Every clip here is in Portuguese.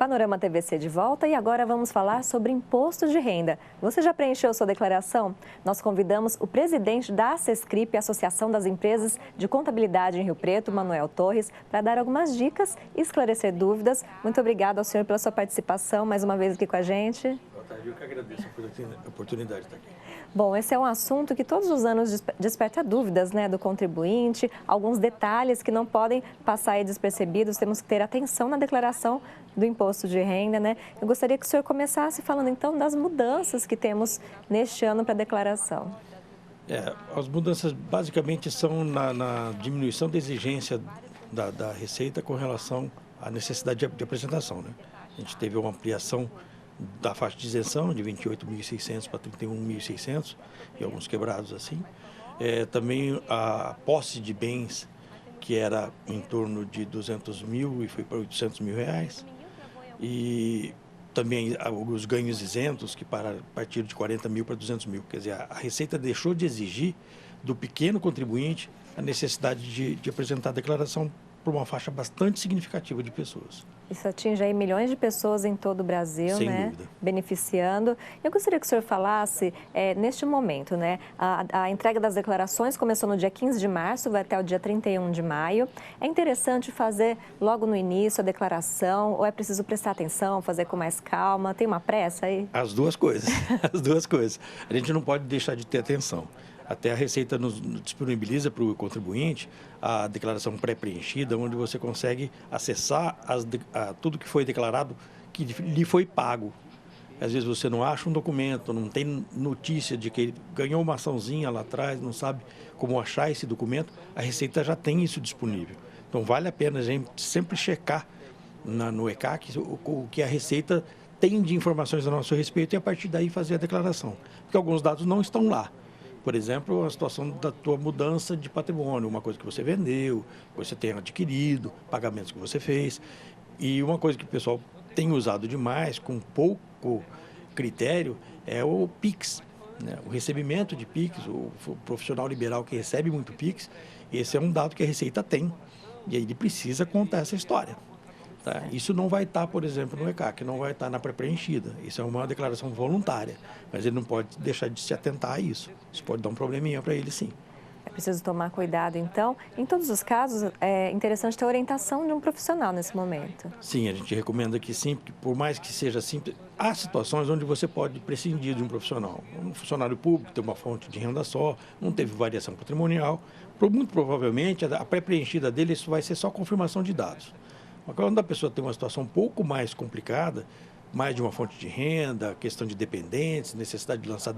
Panorama TVC de volta e agora vamos falar sobre imposto de renda. Você já preencheu sua declaração? Nós convidamos o presidente da ACESCRIP, Associação das Empresas de Contabilidade em Rio Preto, Manuel Torres, para dar algumas dicas e esclarecer dúvidas. Muito obrigada ao senhor pela sua participação mais uma vez aqui com a gente. Boa tarde, eu que agradeço a oportunidade de estar aqui. Bom, esse é um assunto que todos os anos desperta dúvidas, né, do contribuinte, alguns detalhes que não podem passar aí despercebidos, temos que ter atenção na declaração do imposto de renda, né? Eu gostaria que o senhor começasse falando então das mudanças que temos neste ano para a declaração. As mudanças basicamente são na diminuição da exigência da Receita com relação à necessidade de apresentação, né? A gente teve uma ampliação da faixa de isenção de 28.600 para 31.600 e alguns quebrados assim. Também a posse de bens, que era em torno de 200 mil e foi para 800 mil reais. E também os ganhos isentos, que partiram de 40 mil para 200 mil. Quer dizer, a Receita deixou de exigir do pequeno contribuinte a necessidade de apresentar a declaração para uma faixa bastante significativa de pessoas. Isso atinge aí milhões de pessoas em todo o Brasil, Sem né? dúvida. Beneficiando. Eu gostaria que o senhor falasse, neste momento, né? A entrega das declarações começou no dia 15 de março, vai até o dia 31 de maio. É interessante fazer logo no início a declaração ou é preciso prestar atenção, fazer com mais calma? Tem uma pressa aí? As duas coisas, as duas coisas. A gente não pode deixar de ter atenção. Até a Receita nos disponibiliza para o contribuinte a declaração pré-preenchida, onde você consegue acessar tudo que foi declarado, que lhe foi pago. Às vezes você não acha um documento, não tem notícia de que ele ganhou uma açãozinha lá atrás, não sabe como achar esse documento, a Receita já tem isso disponível. Então vale a pena a gente sempre checar no ECAC o que a Receita tem de informações a nosso respeito e a partir daí fazer a declaração. Porque alguns dados não estão lá. Por exemplo, a situação da tua mudança de patrimônio, uma coisa que você vendeu, que você tem adquirido, pagamentos que você fez. E uma coisa que o pessoal tem usado demais, com pouco critério, é o PIX, né? O recebimento de PIX, o profissional liberal que recebe muito PIX, esse é um dado que a Receita tem. E aí ele precisa contar essa história. Tá? Isso não vai estar, por exemplo, no ECAC, não vai estar na pré-preenchida. Isso é uma declaração voluntária, mas ele não pode deixar de se atentar a isso. Isso pode dar um probleminha para ele, sim. É preciso tomar cuidado, então. Em todos os casos, é interessante ter a orientação de um profissional nesse momento. Sim, a gente recomenda que sim, porque por mais que seja simples, há situações onde você pode prescindir de um profissional. Um funcionário público tem uma fonte de renda só, não teve variação patrimonial. Muito provavelmente, a pré-preenchida dele, isso vai ser só confirmação de dados. Mas quando a pessoa tem uma situação um pouco mais complicada, mais de uma fonte de renda, questão de dependentes, necessidade de lançar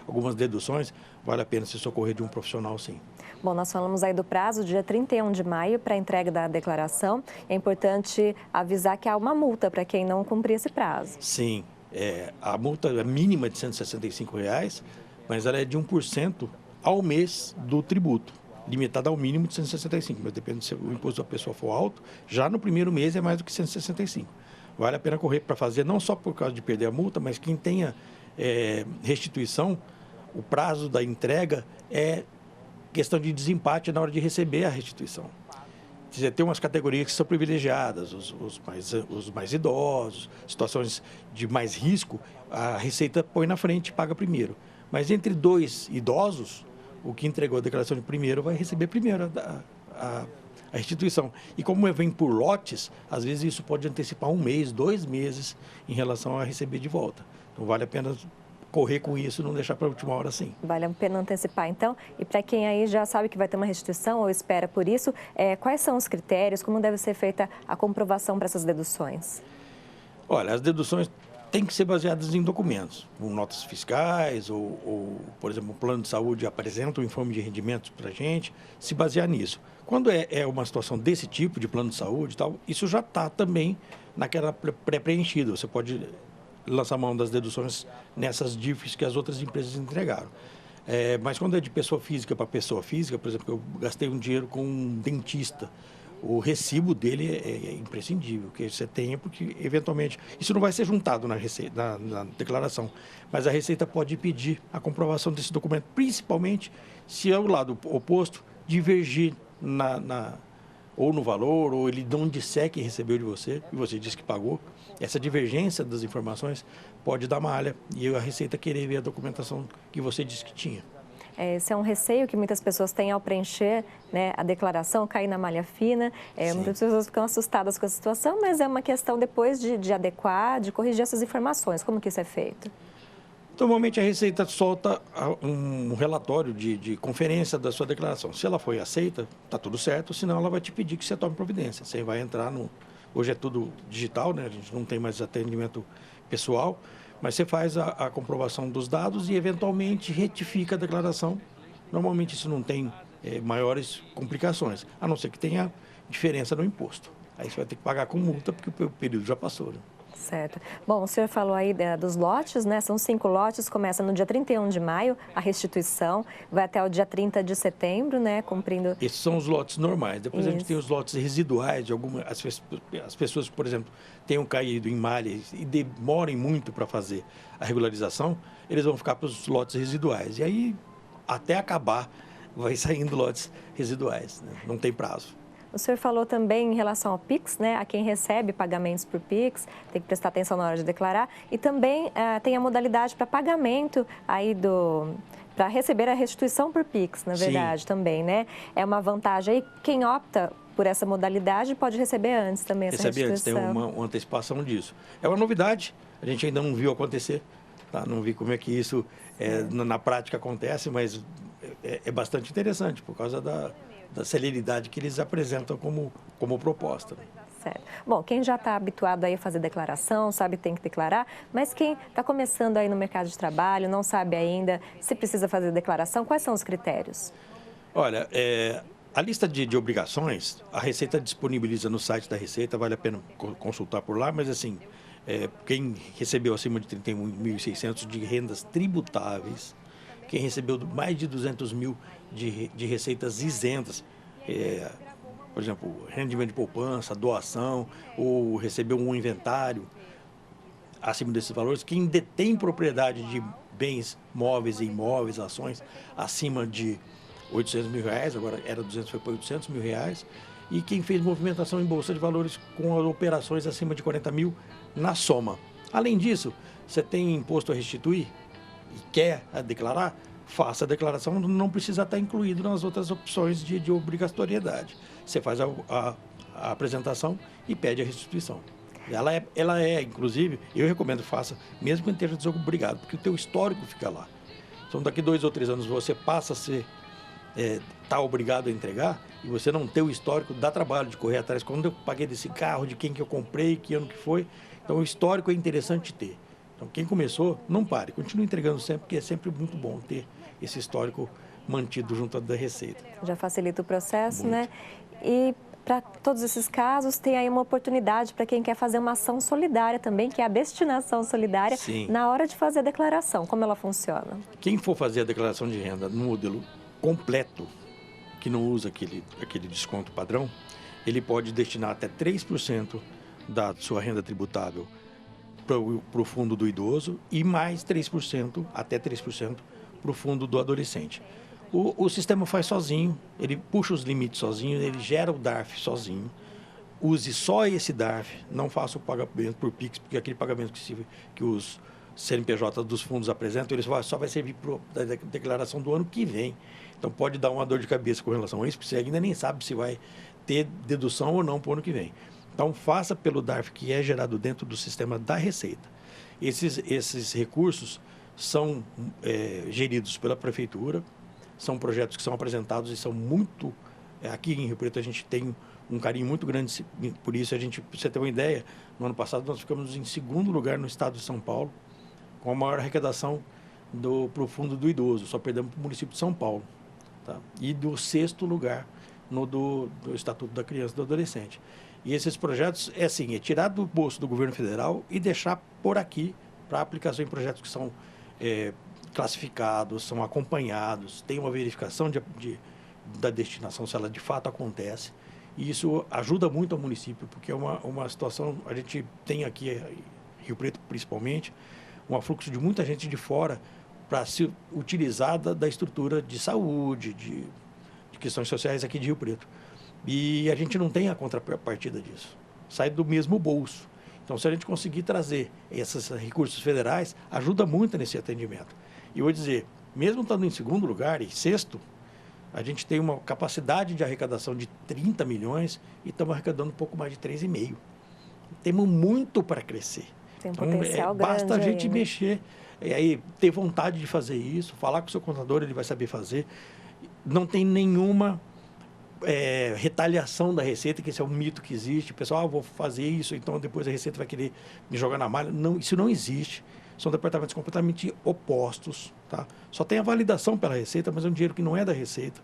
algumas deduções, vale a pena se socorrer de um profissional, sim. Bom, nós falamos aí do prazo, dia 31 de maio, para a entrega da declaração. É importante avisar que há uma multa para quem não cumprir esse prazo. Sim, a multa é mínima de R$ 165, mas ela é de 1% ao mês do tributo, limitada ao mínimo de 165, mas depende se o imposto da pessoa for alto, já no primeiro mês é mais do que 165. Vale a pena correr para fazer, não só por causa de perder a multa, mas quem tenha restituição, o prazo da entrega é questão de desempate na hora de receber a restituição. Tem umas categorias que são privilegiadas, os mais idosos, situações de mais risco, a Receita põe na frente e paga primeiro. Mas entre dois idosos, o que entregou a declaração de primeiro vai receber primeiro a restituição. E como vem por lotes, às vezes isso pode antecipar 1 mês, 2 meses em relação a receber de volta. Então vale a pena correr com isso, não deixar para a última hora, sim. Vale a pena antecipar, então. E para quem aí já sabe que vai ter uma restituição ou espera por isso, quais são os critérios, como deve ser feita a comprovação para essas deduções? Olha, as deduções têm que ser baseadas em documentos, com notas fiscais por exemplo, o plano de saúde apresenta um informe de rendimentos para a gente, se basear nisso. Quando é uma situação desse tipo, de plano de saúde e tal, isso já está também naquela pré-preenchida. Você pode lançar mão das deduções nessas DIFs que as outras empresas entregaram. Mas quando é de pessoa física para pessoa física, por exemplo, eu gastei um dinheiro com um dentista, o recibo dele é imprescindível, que você tenha, porque eventualmente isso não vai ser juntado na declaração, mas a Receita pode pedir a comprovação desse documento, principalmente se é o lado oposto divergir ou no valor, ou ele não disser que recebeu de você e você disse que pagou, essa divergência das informações pode dar malha e a Receita querer ver a documentação que você disse que tinha. Esse é um receio que muitas pessoas têm ao preencher, né, a declaração, cair na malha fina. Muitas pessoas ficam assustadas com a situação, mas é uma questão depois de adequar, de corrigir essas informações. Como que isso é feito? Normalmente a Receita solta um relatório de conferência da sua declaração. Se ela foi aceita, está tudo certo, senão ela vai te pedir que você tome providência. Você vai entrar no... Hoje é tudo digital, né? A gente não tem mais atendimento pessoal, mas você faz a comprovação dos dados e eventualmente retifica a declaração. Normalmente isso não tem maiores complicações, a não ser que tenha diferença no imposto. Aí você vai ter que pagar com multa porque o período já passou, né? Certo. Bom, o senhor falou aí dos lotes, né? São 5 lotes, começa no dia 31 de maio, a restituição, vai até o dia 30 de setembro, né? Cumprindo... Esses são os lotes normais. Depois a gente tem os lotes residuais de algumas... As pessoas, por exemplo, tenham caído em malha e demorem muito para fazer a regularização, eles vão ficar para os lotes residuais. E aí, até acabar, vai saindo lotes residuais, né? Não tem prazo. O senhor falou também em relação ao PIX, né? A quem recebe pagamentos por PIX, tem que prestar atenção na hora de declarar. E também tem a modalidade para pagamento aí para receber a restituição por PIX, na verdade, Sim. também, né? É uma vantagem aí. Quem opta por essa modalidade pode receber antes também essa restituição. Receber antes, tem uma antecipação disso. É uma novidade, a gente ainda não viu acontecer, tá? Não vi como é que isso na prática acontece, mas é bastante interessante por causa da celeridade que eles apresentam como proposta. Certo. Bom, quem já está habituado aí a fazer declaração, sabe que tem que declarar, mas quem está começando aí no mercado de trabalho, não sabe ainda se precisa fazer declaração, quais são os critérios? Olha, a lista de obrigações, a Receita disponibiliza no site da Receita, vale a pena consultar por lá, mas assim, quem recebeu acima de 31.600 de rendas tributáveis, quem recebeu mais de 200 mil de receitas isentas, por exemplo, rendimento de poupança, doação, ou recebeu um inventário acima desses valores, quem detém propriedade de bens móveis e imóveis, ações, acima de R$800 mil, agora era 200, foi para R$800 mil, e quem fez movimentação em bolsa de valores com as operações acima de 40 mil na soma. Além disso, você tem imposto a restituir e quer declarar, faça a declaração, não precisa estar incluído nas outras opções de obrigatoriedade. Você faz a apresentação e pede a restituição. Ela é, inclusive, eu recomendo que faça, mesmo que esteja desobrigado, porque o teu histórico fica lá. Então, daqui 2 ou 3 anos você passa a ser, tá obrigado a entregar, e você não ter o histórico, dá trabalho de correr atrás. Quando eu paguei desse carro, de quem que eu comprei, que ano que foi. Então, o histórico é interessante ter. Então, quem começou, não pare, continue entregando sempre, porque é sempre muito bom ter esse histórico mantido junto da Receita. Já facilita o processo, muito. Né? E para todos esses casos, tem aí uma oportunidade para quem quer fazer uma ação solidária também, que é a destinação solidária, Sim. Na hora de fazer a declaração. Como ela funciona? Quem for fazer a declaração de renda no modelo completo, que não usa aquele desconto padrão, ele pode destinar até 3% da sua renda tributável para o fundo do idoso e mais 3%, até 3%, para o fundo do adolescente. O sistema faz sozinho, ele puxa os limites sozinho, ele gera o DARF sozinho. Use só esse DARF, não faça o pagamento por PIX, porque aquele pagamento que os CNPJ dos fundos apresentam, ele só vai servir para a declaração do ano que vem. Então pode dar uma dor de cabeça com relação a isso, porque você ainda nem sabe se vai ter dedução ou não para o ano que vem. Então, faça pelo DARF que é gerado dentro do sistema da Receita. Esses recursos são geridos pela Prefeitura, são projetos que são apresentados e são muito... aqui em Rio Preto a gente tem um carinho muito grande por isso. Para você ter uma ideia, no ano passado nós ficamos em 2º lugar no estado de São Paulo, com a maior arrecadação para o Fundo do Idoso, só perdemos para o município de São Paulo. Tá? E do 6º lugar do Estatuto da Criança e do Adolescente. E esses projetos, é tirar do bolso do governo federal e deixar por aqui para aplicação em projetos que são classificados, são acompanhados, tem uma verificação da destinação, se ela de fato acontece. E isso ajuda muito ao município, porque é uma situação, a gente tem aqui, em Rio Preto principalmente, um afluxo de muita gente de fora para se utilizar da estrutura de saúde, de questões sociais aqui de Rio Preto. E a gente não tem a contrapartida disso. Sai do mesmo bolso. Então, se a gente conseguir trazer esses recursos federais, ajuda muito nesse atendimento. E eu vou dizer, mesmo estando em segundo lugar e sexto, a gente tem uma capacidade de arrecadação de 30 milhões e estamos arrecadando um pouco mais de 3,5. Temos muito para crescer. Tem um potencial grande. Basta a gente aí, né? mexer, aí, ter vontade de fazer isso, falar com o seu contador, ele vai saber fazer. Não tem nenhuma retaliação da Receita, que esse é um mito que existe. O pessoal, vou fazer isso, então depois a Receita vai querer me jogar na malha. Não, isso não existe. São departamentos completamente opostos. Tá? Só tem a validação pela Receita, mas é um dinheiro que não é da Receita.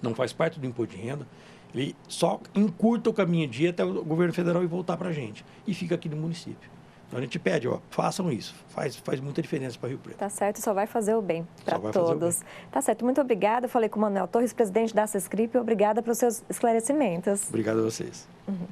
Não faz parte do imposto de renda. Ele só encurta o caminho de ir até o governo federal e voltar para a gente. E fica aqui no município. Então a gente pede, façam isso. Faz muita diferença para Rio Preto. Tá certo, só vai fazer o bem para todos. Tá certo, muito obrigada. Eu falei com o Manuel Torres, presidente da Sescrip. Obrigada pelos seus esclarecimentos. Obrigado a vocês. Uhum.